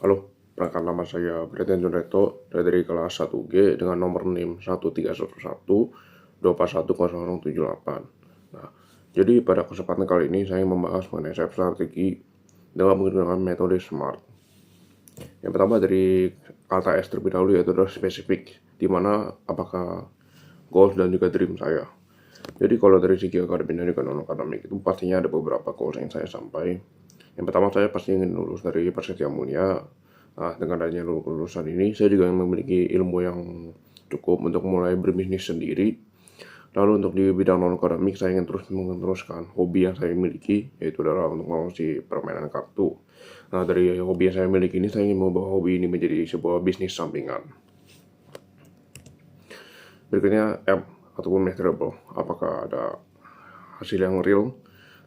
Halo, perkenalkan nama saya Breten Junreto dari kelas 1G dengan nomor NIM 1311 2410078. Nah, jadi pada kesempatan kali ini saya membahas mengenai strategi dalam menggunakan metode SMART. Yang pertama dari kata S terlebih dahulu, yaitu adalah spesifik, di mana apakah goals dan juga dream saya. Jadi kalau dari segi akademik dan juga non-akademik itu pastinya ada beberapa goals yang saya sampai. Yang pertama, saya pasti ingin lulus dari Persistia Mulia. Nah, dengan adanya lulusan ini, saya juga memiliki ilmu yang cukup untuk mulai berbisnis sendiri. Lalu untuk di bidang non-akademik, saya ingin terus meneruskan hobi yang saya miliki, yaitu adalah untuk menguasai permainan kartu. Nah, dari hobi yang saya miliki ini, saya ingin membawa hobi ini menjadi sebuah bisnis sampingan. Berikutnya, app ataupun measurable. Apakah ada hasil yang real?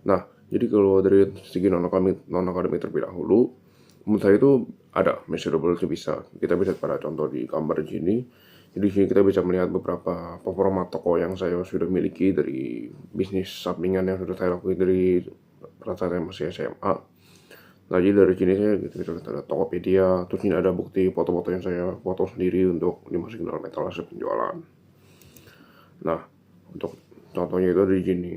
Nah, jadi kalau dari segi non-akademik terlebih dahulu, menurut saya itu ada measurable, itu bisa. Kita bisa pada contoh di gambar di sini. Jadi di sini kita bisa melihat beberapa performa toko yang saya sudah miliki dari bisnis sampingan yang sudah saya lakukan dari pada saya masih SMA. Nah, jadi dari sini saya bisa lihat ada Tokopedia, terus ini ada bukti foto-foto yang saya foto sendiri untuk dimasukin dalam etalase penjualan. Nah, untuk contohnya itu di sini.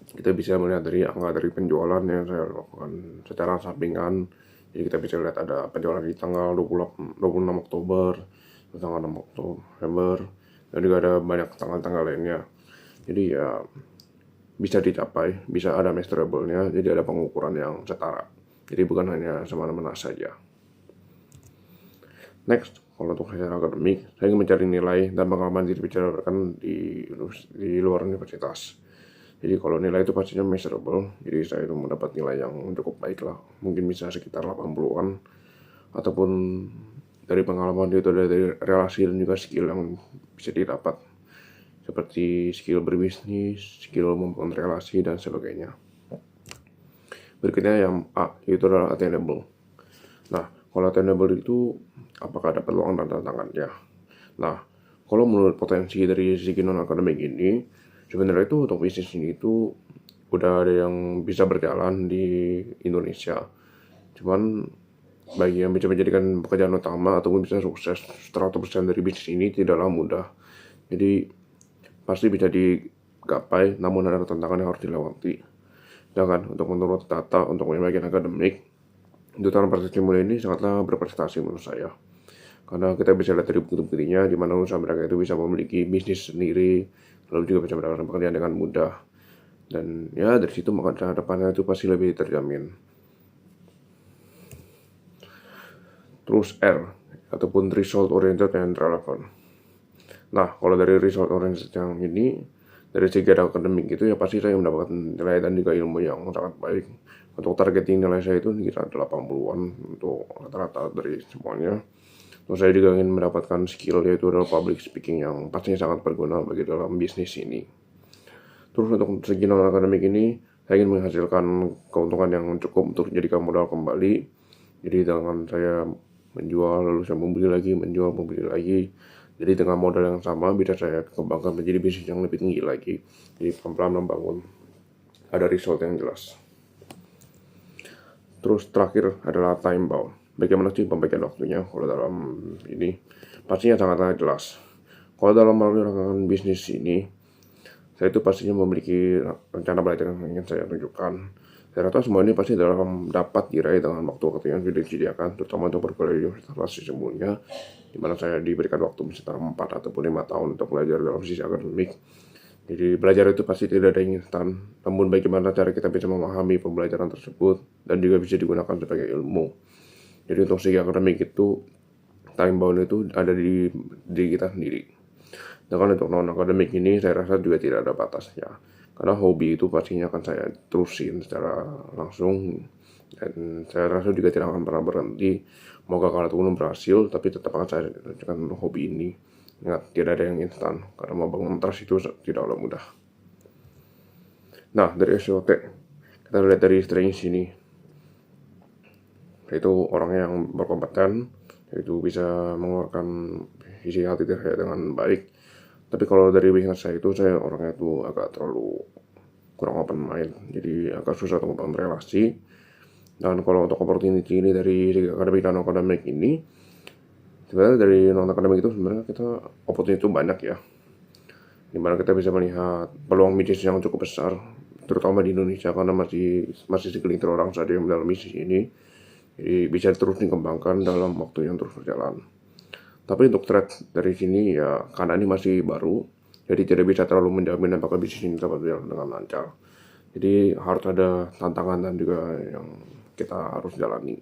Kita bisa melihat dari angka dari penjualan yang saya lakukan secara sampingan. Jadi kita bisa lihat ada penjualan di tanggal 26 Oktober, tanggal 6 November, dan juga ada banyak tanggal-tanggal lainnya. Jadi ya bisa dicapai, bisa ada measurable-nya, jadi ada pengukuran yang setara. Jadi bukan hanya semena-mena saja. Next, kalau untuk secara akademik, saya ingin mencari nilai dan pengalaman dibicarakan di luar universitas. Jadi kalau nilai itu pastinya measurable, jadi saya itu mendapat nilai yang cukup baik lah, mungkin bisa sekitar 80-an, ataupun dari pengalaman itu dari relasi dan juga skill yang bisa didapat, seperti skill berbisnis, skill membangun relasi, dan sebagainya. Berikutnya yang A, itu adalah attainable. Nah, kalau attainable itu apakah ada peluang dan tantangannya? Nah, kalau menurut potensi dari segi non-akademik ini, sebenarnya itu untuk bisnis ini itu udah ada yang bisa berjalan di Indonesia. Cuman bagi yang bisa menjadikan pekerjaan utama ataupun bisa sukses 100% dari bisnis ini tidaklah mudah. Jadi pasti bisa digapai, namun ada tantangan yang harus dilewati. Jangan untuk menurut data untuk bagian akademik, Dutaan Persistia Mulia ini sangatlah berprestasi menurut saya. Karena kita bisa lihat dari bukti-buktinya di mana usaha mereka itu bisa memiliki bisnis sendiri, lalu juga bisa mendapatkan pekerjaan dengan mudah. Dan ya dari situ maka depannya itu pasti lebih terjamin. Terus R, ataupun result oriented and relevant. Nah, kalau dari result oriented yang ini, dari segi akademik itu ya pasti saya mendapatkan nilai dan juga ilmu yang sangat baik. Untuk targeting nilai saya itu kira 80-an untuk rata-rata dari semuanya. Terus saya juga ingin mendapatkan skill, yaitu adalah public speaking, yang pastinya sangat berguna bagi dalam bisnis ini. Terus untuk segi non-akademik ini, saya ingin menghasilkan keuntungan yang cukup untuk jadikan modal kembali. Jadi dengan saya menjual, lalu saya membeli lagi, menjual, membeli lagi. Jadi dengan modal yang sama bisa saya kembangkan menjadi bisnis yang lebih tinggi lagi. Jadi pelan-pelan membangun, ada result yang jelas. Terus terakhir adalah time bound. Bagaimana sih pembagian waktunya? Kalau dalam ini pastinya sangat jelas. Kalau dalam melakukan bisnis ini, saya itu pastinya memiliki rencana belajar yang ingin saya tunjukkan. Saya rasa semua ini pasti dapat diraih dengan waktu yang sudah disediakan, terutama untuk berkuliah di universitas sebelumnya, di mana saya diberikan waktu sekitar 4 ataupun 5 tahun untuk belajar dalam sisi akademik. Jadi belajar itu pasti tidak ada yang instan, namun bagaimana cara kita bisa memahami pembelajaran tersebut dan juga bisa digunakan sebagai ilmu. Jadi untuk segi akademik itu, time bound itu ada di diri kita sendiri. Dan untuk non-akademik ini saya rasa juga tidak ada batasnya. Karena hobi itu pastinya akan saya terusin secara langsung. Dan saya rasa juga tidak akan pernah berhenti. Mau gagal ataupun berhasil, tapi tetap akan saya lanjutkan hobi ini. Ingat, tidak ada yang instan, karena membangun trust itu tidaklah mudah. Nah, dari SWOT, kita lihat dari strength sini. Yaitu orang yang berkompeten, yaitu bisa mengeluarkan isi hati saya dengan baik. Tapi kalau dari bisnis saya itu, saya orangnya itu agak terlalu kurang open mind, jadi agak susah untuk membangun relasi. Dan kalau untuk opportunity ini dari akademik dan non-akademik ini, sebenarnya dari non-akademik itu sebenarnya kita opportunity itu banyak ya, dimana kita bisa melihat peluang bisnis yang cukup besar, terutama di Indonesia karena masih segelintir orang saja yang dalam bisnis ini, jadi bisa terus dikembangkan dalam waktu yang terus berjalan. Tapi untuk trade dari sini ya karena ini masih baru, jadi tidak bisa terlalu menjamin apakah bisnis ini dapat berjalan dengan lancar. Jadi harus ada tantangan dan juga yang kita harus jalani.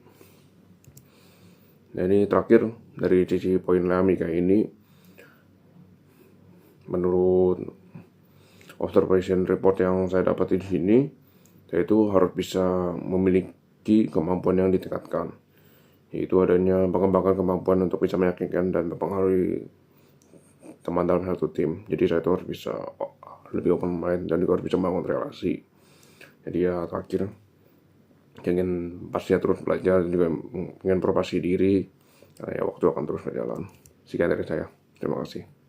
Nah ini terakhir dari sisi poin Amerika ini, menurut observation report yang saya dapat di sini, yaitu harus bisa memiliki kemampuan yang ditingkatkan, yaitu adanya pengembangan kemampuan untuk bisa meyakinkan dan mempengaruhi teman dalam satu tim. Jadi saya itu harus bisa lebih open mind dan juga harus bisa membangun relasi. Jadi ya terakhir, ingin pastinya terus belajar dan juga ingin provasi diri, ya waktu akan terus berjalan. Sekian dari saya, terima kasih.